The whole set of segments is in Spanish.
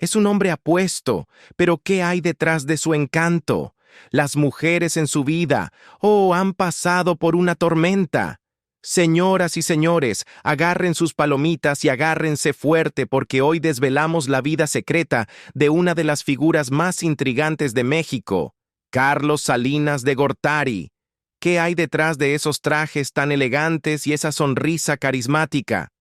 Es un hombre apuesto, pero ¿qué hay detrás de su encanto? Las mujeres en su vida, han pasado por una tormenta. Señoras y señores, agarren sus palomitas y agárrense fuerte porque hoy desvelamos la vida secreta de una de las figuras más intrigantes de México, Carlos Salinas de Gortari. ¿Qué hay detrás de esos trajes tan elegantes y esa sonrisa carismática?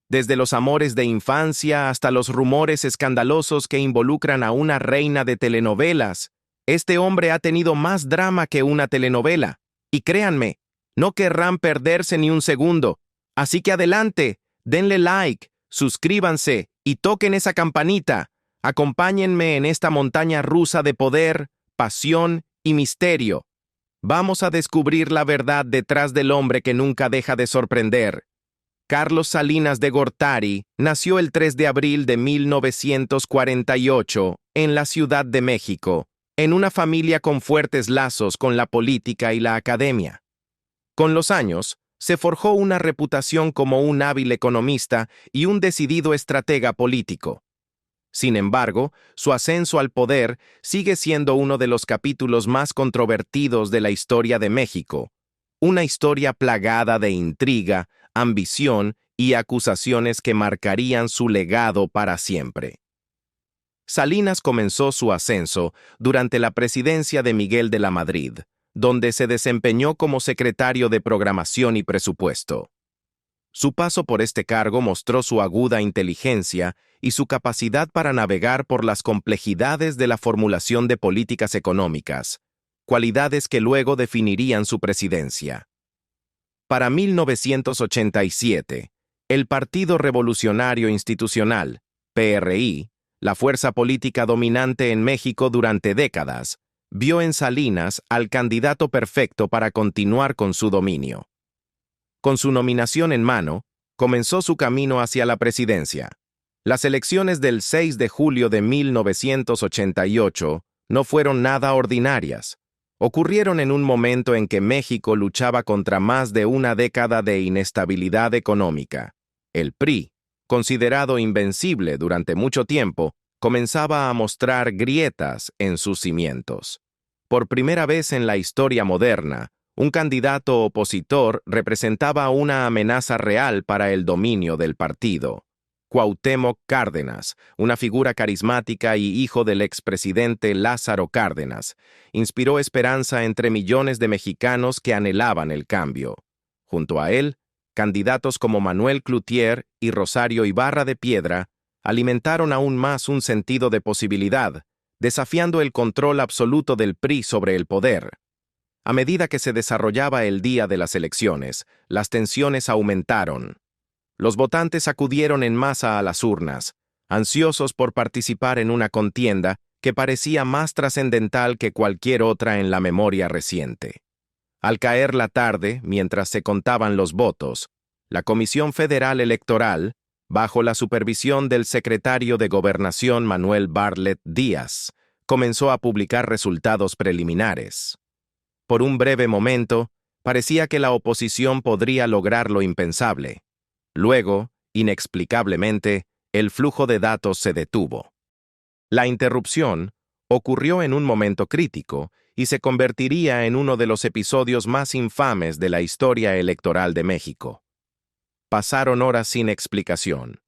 Desde los amores de infancia hasta los rumores escandalosos que involucran a una reina de telenovelas, este hombre ha tenido más drama que una telenovela. Y créanme, no querrán perderse ni un segundo. Así que adelante, denle like, suscríbanse y toquen esa campanita. Acompáñenme en esta montaña rusa de poder, pasión y misterio. Vamos a descubrir la verdad detrás del hombre que nunca deja de sorprender. Carlos Salinas de Gortari nació el 3 de abril de 1948 en la Ciudad de México, en una familia con fuertes lazos con la política y la academia. Con los años, se forjó una reputación como un hábil economista y un decidido estratega político. Sin embargo, su ascenso al poder sigue siendo uno de los capítulos más controvertidos de la historia de México, una historia plagada de intriga, ambición y acusaciones que marcarían su legado para siempre. Salinas comenzó su ascenso durante la presidencia de Miguel de la Madrid, donde se desempeñó como secretario de Programación y Presupuesto. Su paso por este cargo mostró su aguda inteligencia y su capacidad para navegar por las complejidades de la formulación de políticas económicas, cualidades que luego definirían su presidencia. Para 1987, el Partido Revolucionario Institucional, PRI, la fuerza política dominante en México durante décadas, vio en Salinas al candidato perfecto para continuar con su dominio. Con su nominación en mano, comenzó su camino hacia la presidencia. Las elecciones del 6 de julio de 1988 no fueron nada ordinarias. Ocurrieron en un momento en que México luchaba contra más de una década de inestabilidad económica. El PRI, considerado invencible durante mucho tiempo, comenzaba a mostrar grietas en sus cimientos. Por primera vez en la historia moderna, un candidato opositor representaba una amenaza real para el dominio del partido. Cuauhtémoc Cárdenas, una figura carismática y hijo del expresidente Lázaro Cárdenas, inspiró esperanza entre millones de mexicanos que anhelaban el cambio. Junto a él, candidatos como Manuel Cloutier y Rosario Ibarra de Piedra alimentaron aún más un sentido de posibilidad, desafiando el control absoluto del PRI sobre el poder. A medida que se desarrollaba el día de las elecciones, las tensiones aumentaron. Los votantes acudieron en masa a las urnas, ansiosos por participar en una contienda que parecía más trascendental que cualquier otra en la memoria reciente. Al caer la tarde, mientras se contaban los votos, la Comisión Federal Electoral, bajo la supervisión del secretario de Gobernación Manuel Bartlett Díaz, comenzó a publicar resultados preliminares. Por un breve momento, parecía que la oposición podría lograr lo impensable. Luego, inexplicablemente, el flujo de datos se detuvo. La interrupción ocurrió en un momento crítico y se convertiría en uno de los episodios más infames de la historia electoral de México. Pasaron horas sin explicación.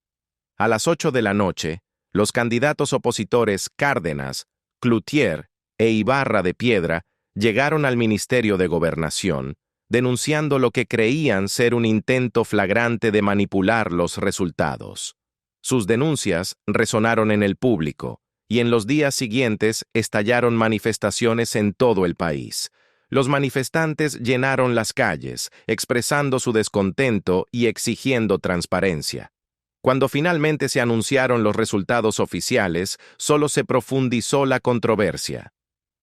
A las 8 de la noche, los candidatos opositores Cárdenas, Cloutier e Ibarra de Piedra llegaron al Ministerio de Gobernación, denunciando lo que creían ser un intento flagrante de manipular los resultados. Sus denuncias resonaron en el público, y en los días siguientes estallaron manifestaciones en todo el país. Los manifestantes llenaron las calles, expresando su descontento y exigiendo transparencia. Cuando finalmente se anunciaron los resultados oficiales, solo se profundizó la controversia.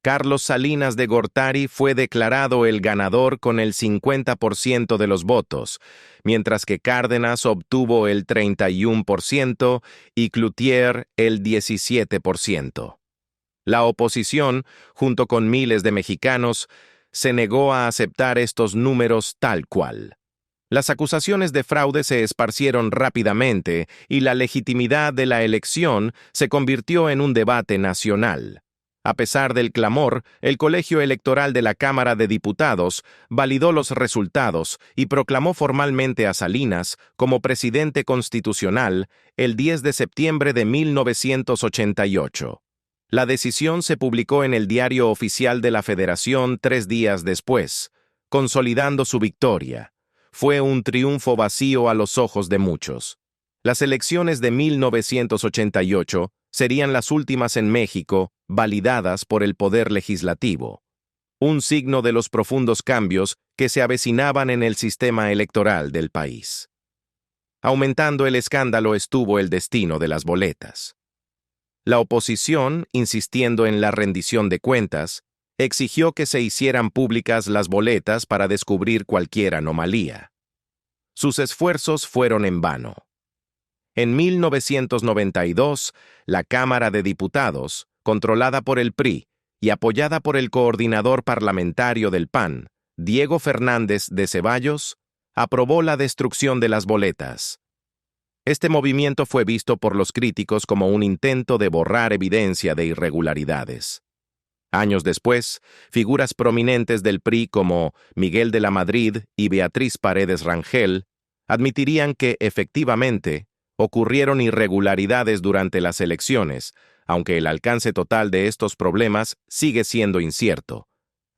Carlos Salinas de Gortari fue declarado el ganador con el 50% de los votos, mientras que Cárdenas obtuvo el 31% y Cloutier el 17%. La oposición, junto con miles de mexicanos, se negó a aceptar estos números tal cual. Las acusaciones de fraude se esparcieron rápidamente y la legitimidad de la elección se convirtió en un debate nacional. A pesar del clamor, el Colegio Electoral de la Cámara de Diputados validó los resultados y proclamó formalmente a Salinas como presidente constitucional el 10 de septiembre de 1988. La decisión se publicó en el Diario Oficial de la Federación 3 días después, consolidando su victoria. Fue un triunfo vacío a los ojos de muchos. Las elecciones de 1988 serían las últimas en México validadas por el Poder Legislativo, un signo de los profundos cambios que se avecinaban en el sistema electoral del país. Aumentando el escándalo estuvo el destino de las boletas. La oposición, insistiendo en la rendición de cuentas, exigió que se hicieran públicas las boletas para descubrir cualquier anomalía. Sus esfuerzos fueron en vano. En 1992, la Cámara de Diputados, controlada por el PRI y apoyada por el coordinador parlamentario del PAN, Diego Fernández de Ceballos, aprobó la destrucción de las boletas. Este movimiento fue visto por los críticos como un intento de borrar evidencia de irregularidades. Años después, figuras prominentes del PRI como Miguel de la Madrid y Beatriz Paredes Rangel admitirían que, efectivamente, ocurrieron irregularidades durante las elecciones, aunque el alcance total de estos problemas sigue siendo incierto.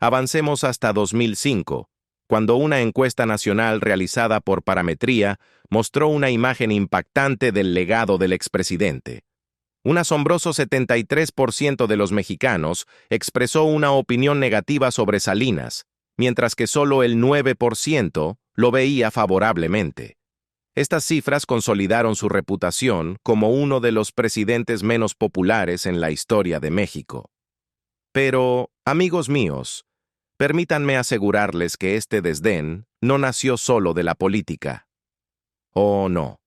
Avancemos hasta 2005, cuando una encuesta nacional realizada por Parametría mostró una imagen impactante del legado del expresidente. Un asombroso 73% de los mexicanos expresó una opinión negativa sobre Salinas, mientras que solo el 9% lo veía favorablemente. Estas cifras consolidaron su reputación como uno de los presidentes menos populares en la historia de México. Pero, amigos míos, permítanme asegurarles que este desdén no nació solo de la política. Oh, no.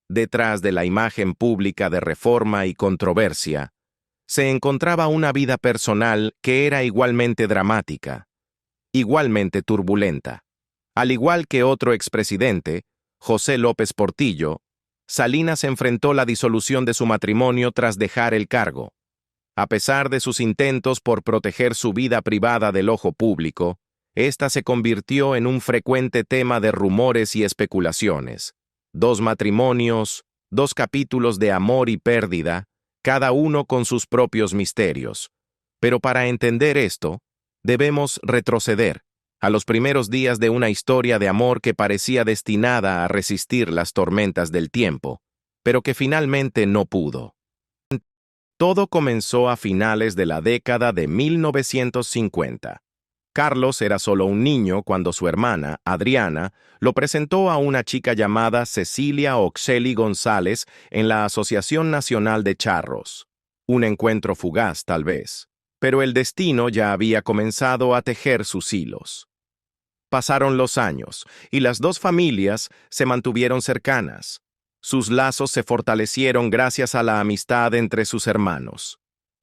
Detrás de la imagen pública de Reforma y controversia, se encontraba una vida personal que era igualmente dramática, igualmente turbulenta. Al igual que otro expresidente, José López Portillo, Salinas enfrentó la disolución de su matrimonio tras dejar el cargo. A pesar de sus intentos por proteger su vida privada del ojo público, esta se convirtió en un frecuente tema de rumores y especulaciones. 2 matrimonios, 2 capítulos de amor y pérdida, cada uno con sus propios misterios. Pero para entender esto, debemos retroceder a los primeros días de una historia de amor que parecía destinada a resistir las tormentas del tiempo, pero que finalmente no pudo. Todo comenzó a finales de la década de 1950. Carlos era solo un niño cuando su hermana, Adriana, lo presentó a una chica llamada Cecilia Oxeli González en la Asociación Nacional de Charros. Un encuentro fugaz, tal vez, pero el destino ya había comenzado a tejer sus hilos. Pasaron los años, y las dos familias se mantuvieron cercanas. Sus lazos se fortalecieron gracias a la amistad entre sus hermanos.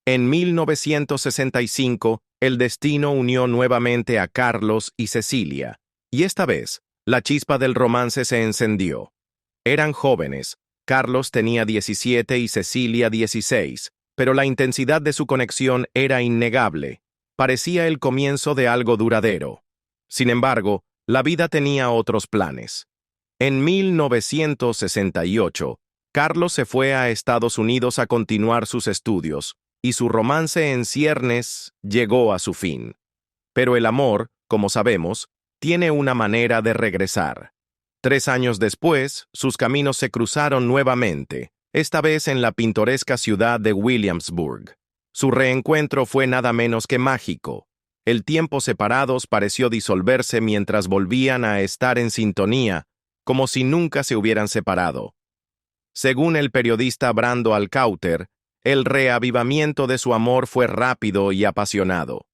En 1965, el destino unió nuevamente a Carlos y Cecilia, y esta vez, la chispa del romance se encendió. Eran jóvenes, Carlos tenía 17 y Cecilia 16, pero la intensidad de su conexión era innegable. Parecía el comienzo de algo duradero. Sin embargo, la vida tenía otros planes. En 1968, Carlos se fue a Estados Unidos a continuar sus estudios, y su romance en ciernes llegó a su fin. Pero el amor, como sabemos, tiene una manera de regresar. 3 años después, sus caminos se cruzaron nuevamente, esta vez en la pintoresca ciudad de Williamsburg. Su reencuentro fue nada menos que mágico. El tiempo separados pareció disolverse mientras volvían a estar en sintonía, como si nunca se hubieran separado. Según el periodista Brando Alcauter, el reavivamiento de su amor fue rápido y apasionado.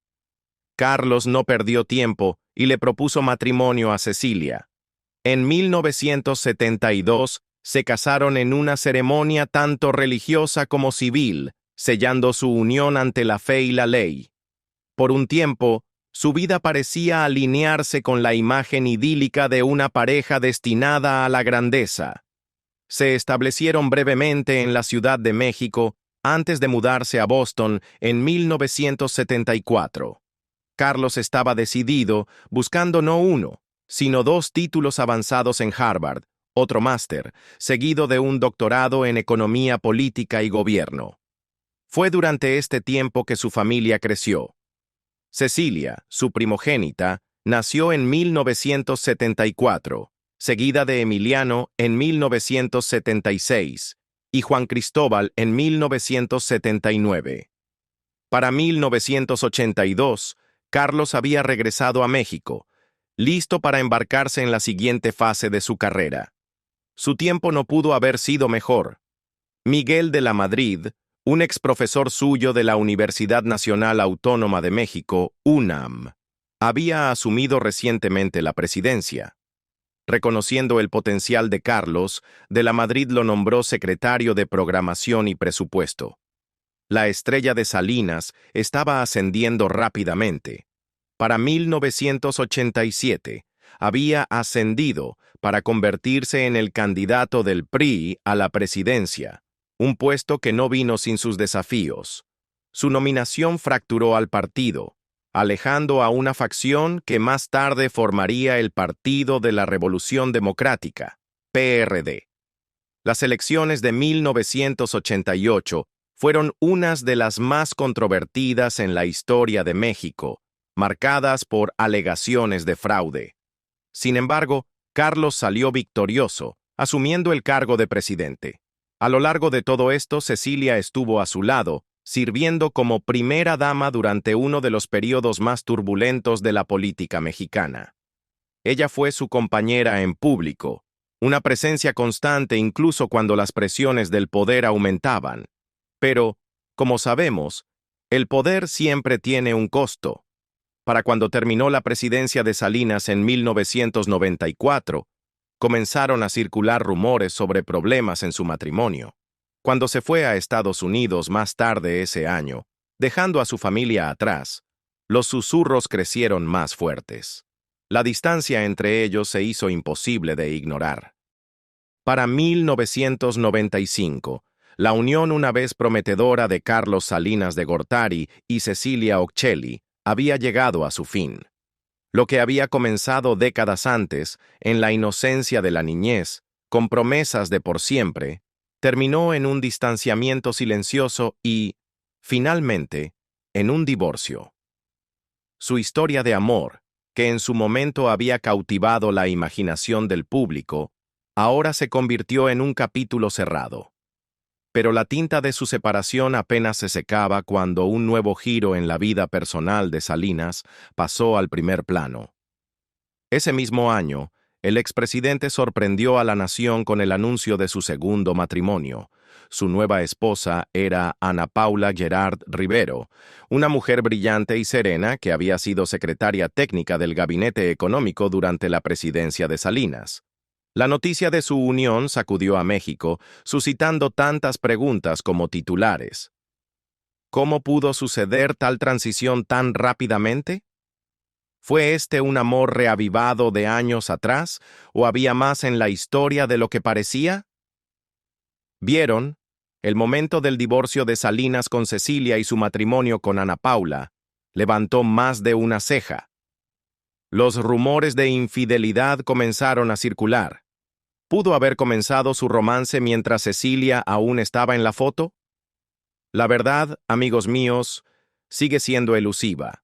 Carlos no perdió tiempo y le propuso matrimonio a Cecilia. En 1972 se casaron en una ceremonia tanto religiosa como civil, sellando su unión ante la fe y la ley. Por un tiempo, Su vida parecía alinearse con la imagen idílica de una pareja destinada a la grandeza. Se establecieron brevemente en la Ciudad de México antes de mudarse a Boston en 1974. Carlos estaba decidido, buscando no uno, sino 2 títulos avanzados en Harvard, otro máster, seguido de un doctorado en economía política y gobierno. Fue durante este tiempo que su familia creció. Cecilia, su primogénita, nació en 1974, seguida de Emiliano en 1976 y Juan Cristóbal en 1979. Para 1982, Carlos había regresado a México, listo para embarcarse en la siguiente fase de su carrera. Su tiempo no pudo haber sido mejor. Miguel de la Madrid, un exprofesor suyo de la Universidad Nacional Autónoma de México, UNAM, había asumido recientemente la presidencia. Reconociendo el potencial de Carlos, de la Madrid lo nombró secretario de Programación y Presupuesto. La estrella de Salinas estaba ascendiendo rápidamente. Para 1987, había ascendido para convertirse en el candidato del PRI a la presidencia, un puesto que no vino sin sus desafíos. Su nominación fracturó al partido, alejando a una facción que más tarde formaría el Partido de la Revolución Democrática, PRD. Las elecciones de 1988 fueron unas de las más controvertidas en la historia de México, marcadas por alegaciones de fraude. Sin embargo, Carlos salió victorioso, asumiendo el cargo de presidente. A lo largo de todo esto, Cecilia estuvo a su lado, sirviendo como primera dama durante uno de los periodos más turbulentos de la política mexicana. Ella fue su compañera en público, una presencia constante incluso cuando las presiones del poder aumentaban. Pero, como sabemos, el poder siempre tiene un costo. Para cuando terminó la presidencia de Salinas en 1994, comenzaron a circular rumores sobre problemas en su matrimonio. Cuando se fue a Estados Unidos más tarde ese año, dejando a su familia atrás, los susurros crecieron más fuertes. La distancia entre ellos se hizo imposible de ignorar. Para 1995, la unión una vez prometedora de Carlos Salinas de Gortari y Cecilia Ocelli había llegado a su fin. Lo que había comenzado décadas antes, en la inocencia de la niñez, con promesas de por siempre, terminó en un distanciamiento silencioso y, finalmente, en un divorcio. Su historia de amor, que en su momento había cautivado la imaginación del público, ahora se convirtió en un capítulo cerrado. Pero la tinta de su separación apenas se secaba cuando un nuevo giro en la vida personal de Salinas pasó al primer plano. Ese mismo año, el expresidente sorprendió a la nación con el anuncio de su segundo matrimonio. Su nueva esposa era Ana Paula Gerard Rivero, una mujer brillante y serena que había sido secretaria técnica del Gabinete Económico durante la presidencia de Salinas. La noticia de su unión sacudió a México, suscitando tantas preguntas como titulares. ¿Cómo pudo suceder tal transición tan rápidamente? ¿Fue este un amor reavivado de años atrás, o había más en la historia de lo que parecía? ¿Vieron? El momento del divorcio de Salinas con Cecilia y su matrimonio con Ana Paula levantó más de una ceja. Los rumores de infidelidad comenzaron a circular. ¿Pudo haber comenzado su romance mientras Cecilia aún estaba en la foto? La verdad, amigos míos, sigue siendo elusiva.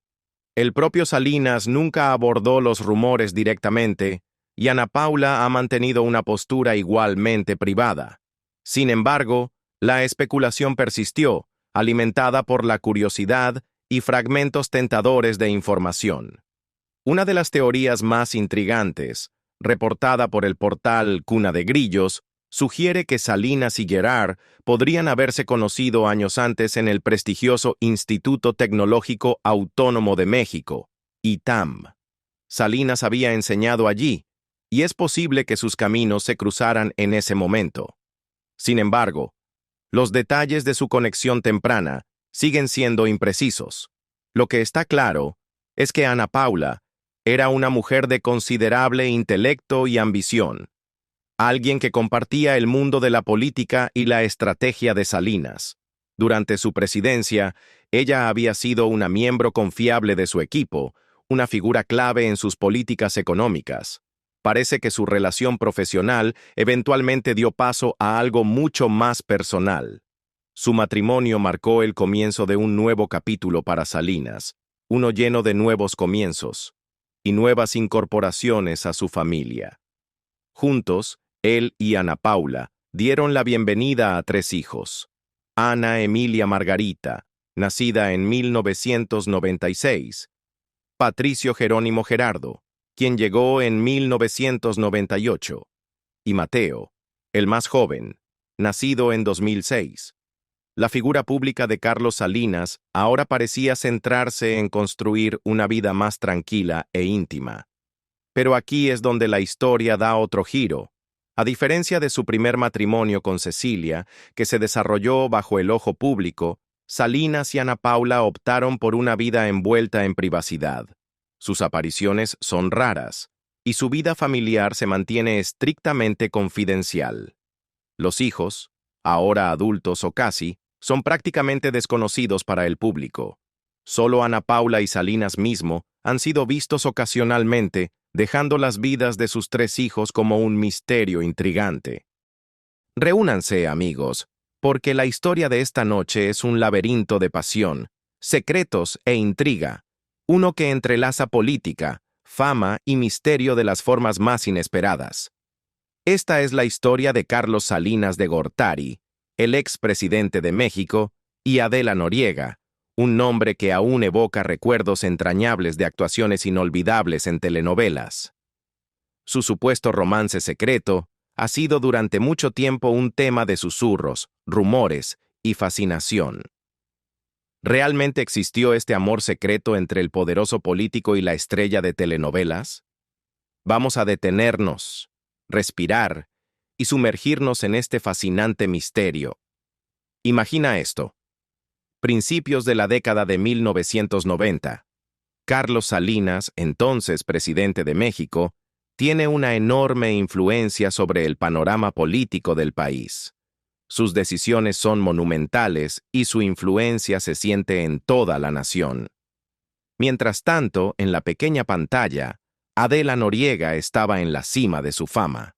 El propio Salinas nunca abordó los rumores directamente, y Ana Paula ha mantenido una postura igualmente privada. Sin embargo, la especulación persistió, alimentada por la curiosidad y fragmentos tentadores de información. Una de las teorías más intrigantes, reportada por el portal Cuna de Grillos, sugiere que Salinas y Gerard podrían haberse conocido años antes en el prestigioso Instituto Tecnológico Autónomo de México, ITAM. Salinas había enseñado allí, y es posible que sus caminos se cruzaran en ese momento. Sin embargo, los detalles de su conexión temprana siguen siendo imprecisos. Lo que está claro es que Ana Paula era una mujer de considerable intelecto y ambición, alguien que compartía el mundo de la política y la estrategia de Salinas. Durante su presidencia, ella había sido una miembro confiable de su equipo, una figura clave en sus políticas económicas. Parece que su relación profesional eventualmente dio paso a algo mucho más personal. Su matrimonio marcó el comienzo de un nuevo capítulo para Salinas, uno lleno de nuevos comienzos y nuevas incorporaciones a su familia. Juntos, él y Ana Paula dieron la bienvenida a 3 hijos. Ana Emilia Margarita, nacida en 1996. Patricio Jerónimo Gerardo, quien llegó en 1998. Y Mateo, el más joven, nacido en 2006. La figura pública de Carlos Salinas ahora parecía centrarse en construir una vida más tranquila e íntima. Pero aquí es donde la historia da otro giro. A diferencia de su primer matrimonio con Cecilia, que se desarrolló bajo el ojo público, Salinas y Ana Paula optaron por una vida envuelta en privacidad. Sus apariciones son raras, y su vida familiar se mantiene estrictamente confidencial. Los hijos, ahora adultos o casi, son prácticamente desconocidos para el público. Solo Ana Paula y Salinas mismo han sido vistos ocasionalmente, dejando las vidas de sus 3 hijos como un misterio intrigante. Reúnanse, amigos, porque la historia de esta noche es un laberinto de pasión, secretos e intriga, uno que entrelaza política, fama y misterio de las formas más inesperadas. Esta es la historia de Carlos Salinas de Gortari, el expresidente de México, y Adela Noriega, un nombre que aún evoca recuerdos entrañables de actuaciones inolvidables en telenovelas. Su supuesto romance secreto ha sido durante mucho tiempo un tema de susurros, rumores y fascinación. ¿Realmente existió este amor secreto entre el poderoso político y la estrella de telenovelas? Vamos a detenernos, respirar y sumergirnos en este fascinante misterio. Imagina esto. Principios de la década de 1990. Carlos Salinas, entonces presidente de México, tiene una enorme influencia sobre el panorama político del país. Sus decisiones son monumentales y su influencia se siente en toda la nación. Mientras tanto, en la pequeña pantalla, Adela Noriega estaba en la cima de su fama.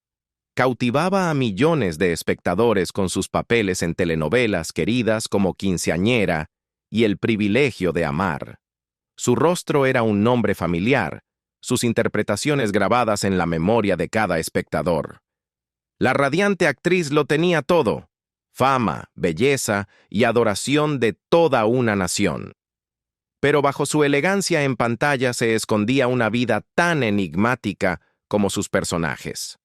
Cautivaba a millones de espectadores con sus papeles en telenovelas queridas como Quinceañera y El privilegio de amar. Su rostro era un nombre familiar, sus interpretaciones grabadas en la memoria de cada espectador. La radiante actriz lo tenía todo: fama, belleza y adoración de toda una nación. Pero bajo su elegancia en pantalla se escondía una vida tan enigmática como sus personajes.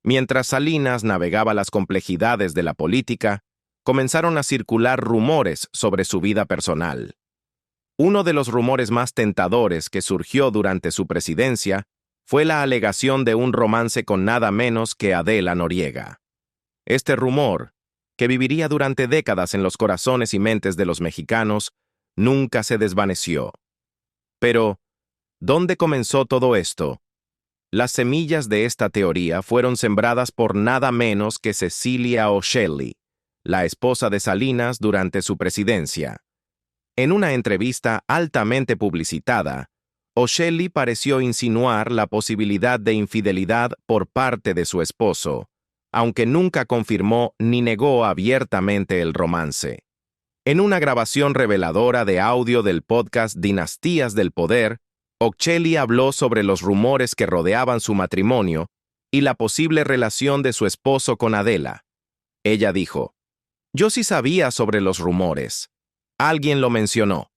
Mientras Salinas navegaba las complejidades de la política, comenzaron a circular rumores sobre su vida personal. Uno de los rumores más tentadores que surgió durante su presidencia fue la alegación de un romance con nada menos que Adela Noriega. Este rumor, que viviría durante décadas en los corazones y mentes de los mexicanos, nunca se desvaneció. Pero, ¿dónde comenzó todo esto? Las semillas de esta teoría fueron sembradas por nada menos que Cecilia Ocelli, la esposa de Salinas durante su presidencia. En una entrevista altamente publicitada, Ocelli pareció insinuar la posibilidad de infidelidad por parte de su esposo, aunque nunca confirmó ni negó abiertamente el romance. En una grabación reveladora de audio del podcast Dinastías del Poder, Ocelli habló sobre los rumores que rodeaban su matrimonio y la posible relación de su esposo con Adela. Ella dijo: «Yo sí sabía sobre los rumores. Alguien lo mencionó.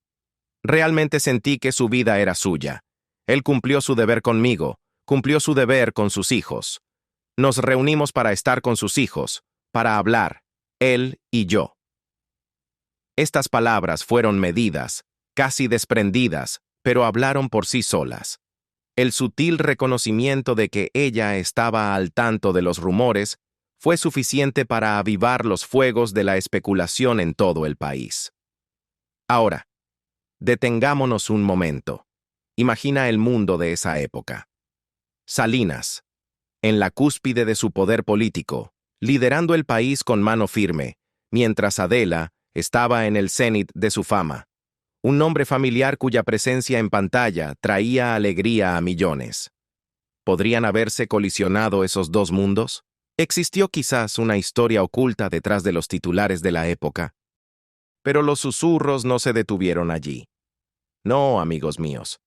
Realmente sentí que su vida era suya. Él cumplió su deber conmigo, cumplió su deber con sus hijos. Nos reunimos para estar con sus hijos, para hablar, él y yo». Estas palabras fueron medidas, casi desprendidas, pero hablaron por sí solas. El sutil reconocimiento de que ella estaba al tanto de los rumores fue suficiente para avivar los fuegos de la especulación en todo el país. Ahora, detengámonos un momento. Imagina el mundo de esa época. Salinas, en la cúspide de su poder político, liderando el país con mano firme, mientras Adela estaba en el cenit de su fama. Un nombre familiar cuya presencia en pantalla traía alegría a millones. ¿Podrían haberse colisionado esos dos mundos? Existió quizás una historia oculta detrás de los titulares de la época. Pero los susurros no se detuvieron allí. No, amigos míos.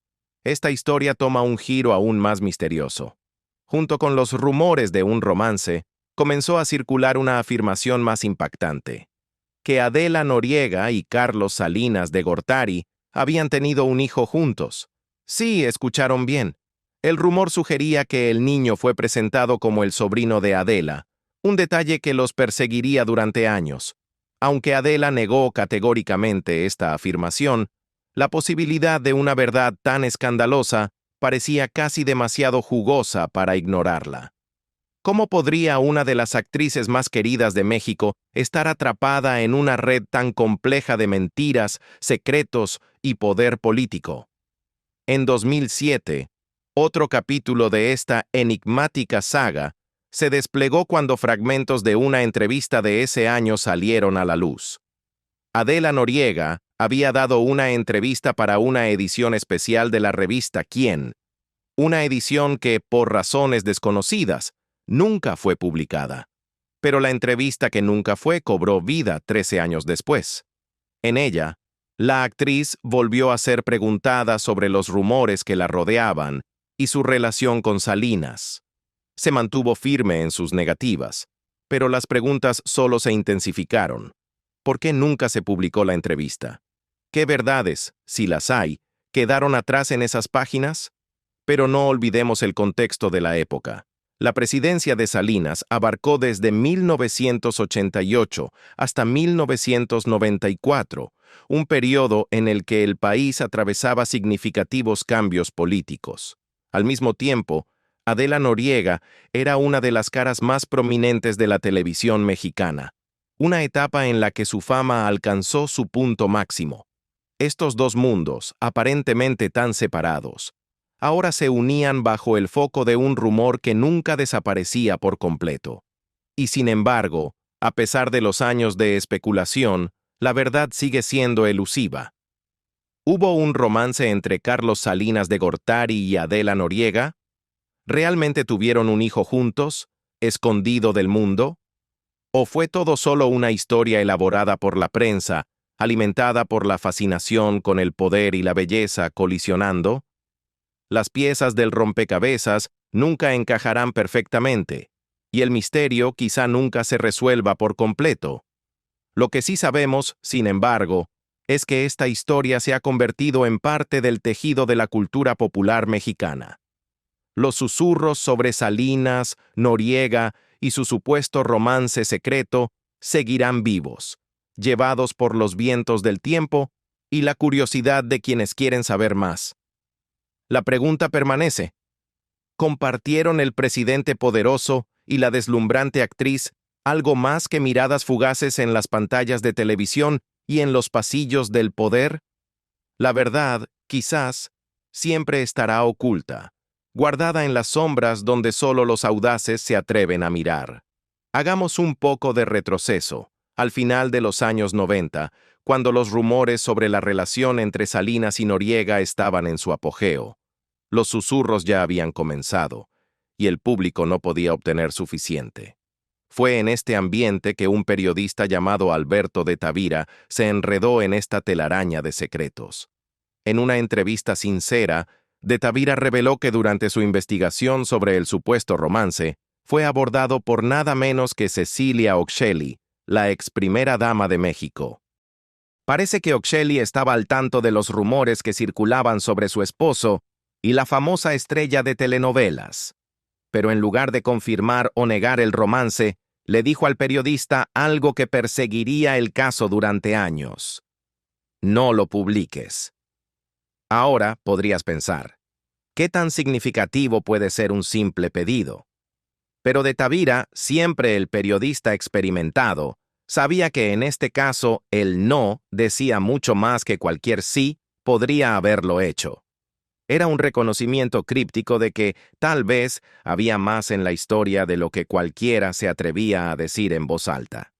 Esta historia toma un giro aún más misterioso. Junto con los rumores de un romance, comenzó a circular una afirmación más impactante: que Adela Noriega y Carlos Salinas de Gortari habían tenido un hijo juntos. Sí, escucharon bien. El rumor sugería que el niño fue presentado como el sobrino de Adela, un detalle que los perseguiría durante años. Aunque Adela negó categóricamente esta afirmación, la posibilidad de una verdad tan escandalosa parecía casi demasiado jugosa para ignorarla. ¿Cómo podría una de las actrices más queridas de México estar atrapada en una red tan compleja de mentiras, secretos y poder político? En 2007, otro capítulo de esta enigmática saga se desplegó cuando fragmentos de una entrevista de ese año salieron a la luz. Adela Noriega había dado una entrevista para una edición especial de la revista Quién, una edición que, por razones desconocidas, nunca fue publicada. Pero la entrevista que nunca fue cobró vida 13 años después. En ella, la actriz volvió a ser preguntada sobre los rumores que la rodeaban y su relación con Salinas. Se mantuvo firme en sus negativas, pero las preguntas solo se intensificaron. ¿Por qué nunca se publicó la entrevista? ¿Qué verdades, si las hay, quedaron atrás en esas páginas? Pero no olvidemos el contexto de la época. La presidencia de Salinas abarcó desde 1988 hasta 1994, un periodo en el que el país atravesaba significativos cambios políticos. Al mismo tiempo, Adela Noriega era una de las caras más prominentes de la televisión mexicana, una etapa en la que su fama alcanzó su punto máximo. Estos dos mundos, aparentemente tan separados, ahora se unían bajo el foco de un rumor que nunca desaparecía por completo. Y sin embargo, a pesar de los años de especulación, la verdad sigue siendo elusiva. ¿Hubo un romance entre Carlos Salinas de Gortari y Adela Noriega? ¿Realmente tuvieron un hijo juntos, escondido del mundo? ¿O fue todo solo una historia elaborada por la prensa, alimentada por la fascinación con el poder y la belleza colisionando? Las piezas del rompecabezas nunca encajarán perfectamente, y el misterio quizá nunca se resuelva por completo. Lo que sí sabemos, sin embargo, es que esta historia se ha convertido en parte del tejido de la cultura popular mexicana. Los susurros sobre Salinas, Noriega y su supuesto romance secreto seguirán vivos, llevados por los vientos del tiempo y la curiosidad de quienes quieren saber más. La pregunta permanece: ¿compartieron el presidente poderoso y la deslumbrante actriz algo más que miradas fugaces en las pantallas de televisión y en los pasillos del poder? La verdad, quizás, siempre estará oculta, guardada en las sombras donde solo los audaces se atreven a mirar. Hagamos un poco de retroceso, al final de los años 90, cuando los rumores sobre la relación entre Salinas y Noriega estaban en su apogeo. Los susurros ya habían comenzado, y el público no podía obtener suficiente. Fue en este ambiente que un periodista llamado Alberto de Tavira se enredó en esta telaraña de secretos. En una entrevista sincera, de Tavira reveló que durante su investigación sobre el supuesto romance, fue abordado por nada menos que Cecilia Oxelli, la ex primera dama de México. Parece que Oxelli estaba al tanto de los rumores que circulaban sobre su esposo y la famosa estrella de telenovelas. Pero en lugar de confirmar o negar el romance, le dijo al periodista algo que perseguiría el caso durante años: no lo publiques. Ahora podrías pensar, ¿qué tan significativo puede ser un simple pedido? Pero de Tavira, siempre el periodista experimentado, sabía que en este caso el no decía mucho más que cualquier sí podría haberlo hecho. Era un reconocimiento críptico de que, tal vez, había más en la historia de lo que cualquiera se atrevía a decir en voz alta.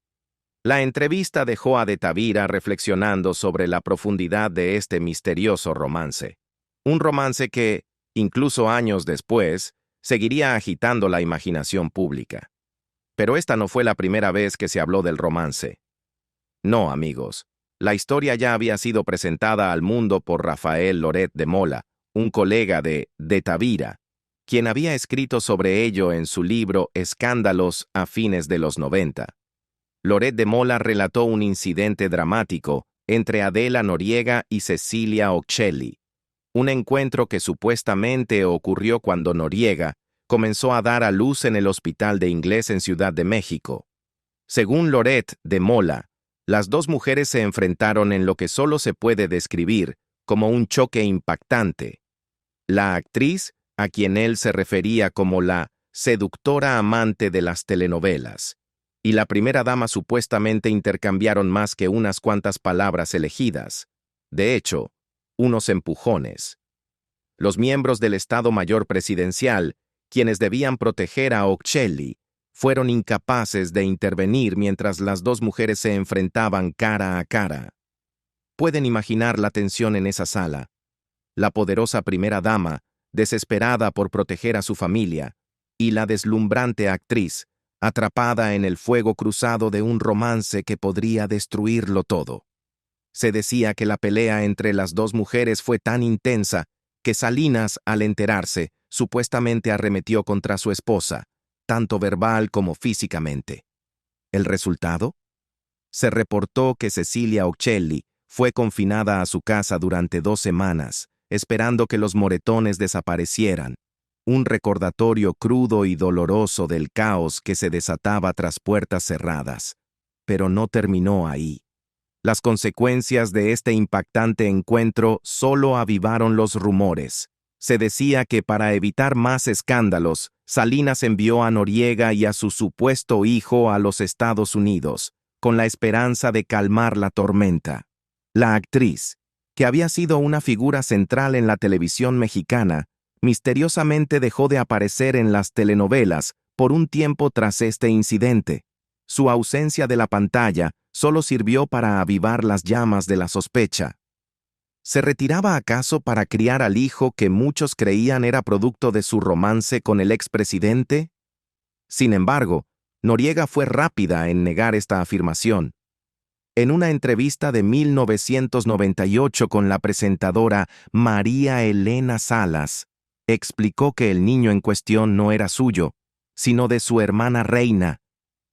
La entrevista dejó a de Tavira reflexionando sobre la profundidad de este misterioso romance. Un romance que, incluso años después, seguiría agitando la imaginación pública. Pero esta no fue la primera vez que se habló del romance. No, amigos. La historia ya había sido presentada al mundo por Rafael Loret de Mola, un colega de Tavira, quien había escrito sobre ello en su libro Escándalos a fines de los 90. Loret de Mola relató un incidente dramático entre Adela Noriega y Cecilia Occhielli, un encuentro que supuestamente ocurrió cuando Noriega comenzó a dar a luz en el Hospital de Inglés en Ciudad de México. Según Loret de Mola, las dos mujeres se enfrentaron en lo que solo se puede describir como un choque impactante. La actriz, a quien él se refería como la seductora amante de las telenovelas, y la primera dama supuestamente intercambiaron más que unas cuantas palabras elegidas. De hecho, unos empujones. Los miembros del Estado Mayor Presidencial, quienes debían proteger a Occhielli, fueron incapaces de intervenir mientras las dos mujeres se enfrentaban cara a cara. Pueden imaginar la tensión en esa sala. La poderosa primera dama, desesperada por proteger a su familia, y la deslumbrante actriz, atrapada en el fuego cruzado de un romance que podría destruirlo todo. Se decía que la pelea entre las dos mujeres fue tan intensa que Salinas, al enterarse, supuestamente arremetió contra su esposa, tanto verbal como físicamente. ¿El resultado? Se reportó que Cecilia Occhielli fue confinada a su casa durante 2 semanas, esperando que los moretones desaparecieran, un recordatorio crudo y doloroso del caos que se desataba tras puertas cerradas. Pero no terminó ahí. Las consecuencias de este impactante encuentro solo avivaron los rumores. Se decía que para evitar más escándalos, Salinas envió a Noriega y a su supuesto hijo a los Estados Unidos, con la esperanza de calmar la tormenta. La actriz, que había sido una figura central en la televisión mexicana, misteriosamente dejó de aparecer en las telenovelas por un tiempo tras este incidente. Su ausencia de la pantalla solo sirvió para avivar las llamas de la sospecha. ¿Se retiraba acaso para criar al hijo que muchos creían era producto de su romance con el expresidente? Sin embargo, Noriega fue rápida en negar esta afirmación. En una entrevista de 1998 con la presentadora María Elena Salas, explicó que el niño en cuestión no era suyo, sino de su hermana Reina,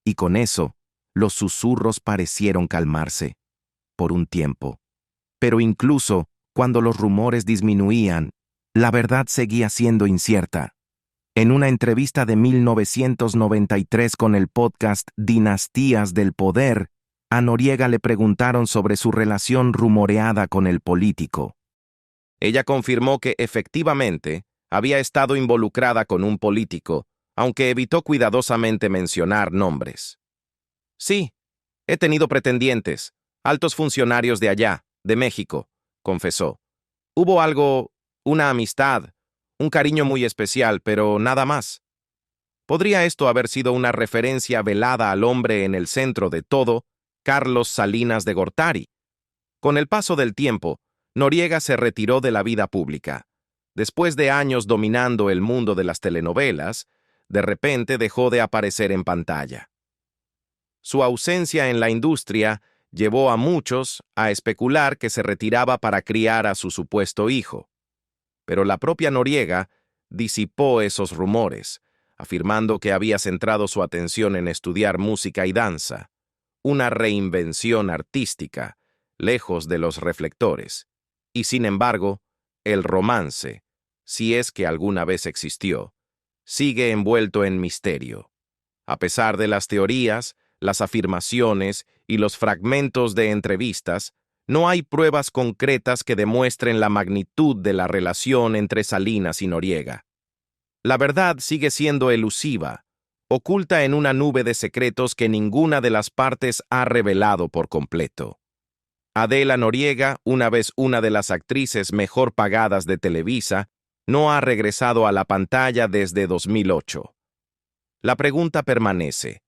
y con eso, los susurros parecieron calmarse, por un tiempo. Pero incluso cuando los rumores disminuían, la verdad seguía siendo incierta. En una entrevista de 1993 con el podcast Dinastías del Poder, a Noriega le preguntaron sobre su relación rumoreada con el político. Ella confirmó que efectivamente había estado involucrada con un político, aunque evitó cuidadosamente mencionar nombres. Sí, he tenido pretendientes, altos funcionarios de allá, de México, confesó. Hubo algo, una amistad, un cariño muy especial, pero nada más. ¿Podría esto haber sido una referencia velada al hombre en el centro de todo, Carlos Salinas de Gortari? Con el paso del tiempo, Noriega se retiró de la vida pública. Después de años dominando el mundo de las telenovelas, de repente dejó de aparecer en pantalla. Su ausencia en la industria llevó a muchos a especular que se retiraba para criar a su supuesto hijo. Pero la propia Noriega disipó esos rumores, afirmando que había centrado su atención en estudiar música y danza, una reinvención artística, lejos de los reflectores. Y sin embargo, el romance, si es que alguna vez existió, sigue envuelto en misterio. A pesar de las teorías, las afirmaciones y los fragmentos de entrevistas, no hay pruebas concretas que demuestren la magnitud de la relación entre Salinas y Noriega. La verdad sigue siendo elusiva, oculta en una nube de secretos que ninguna de las partes ha revelado por completo. Adela Noriega, una vez una de las actrices mejor pagadas de Televisa, no ha regresado a la pantalla desde 2008. La pregunta permanece: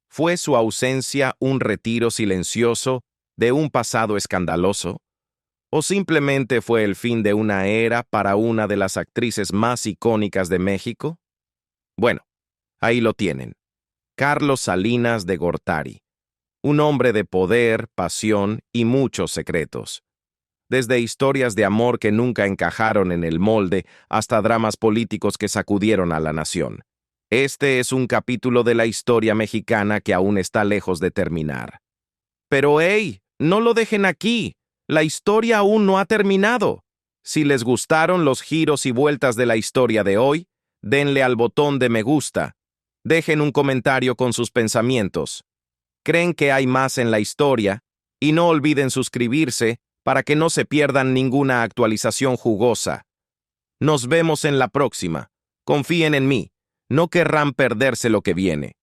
¿fue su ausencia un retiro silencioso de un pasado escandaloso? ¿O simplemente fue el fin de una era para una de las actrices más icónicas de México? Bueno, ahí lo tienen. Carlos Salinas de Gortari. Un hombre de poder, pasión y muchos secretos. Desde historias de amor que nunca encajaron en el molde hasta dramas políticos que sacudieron a la nación. Este es un capítulo de la historia mexicana que aún está lejos de terminar. Pero ¡hey! No lo dejen aquí. La historia aún no ha terminado. Si les gustaron los giros y vueltas de la historia de hoy, denle al botón de me gusta. Dejen un comentario con sus pensamientos. ¿Creen que hay más en la historia? Y no olviden suscribirse para que no se pierdan ninguna actualización jugosa. Nos vemos en la próxima. Confíen en mí. No querrán perderse lo que viene.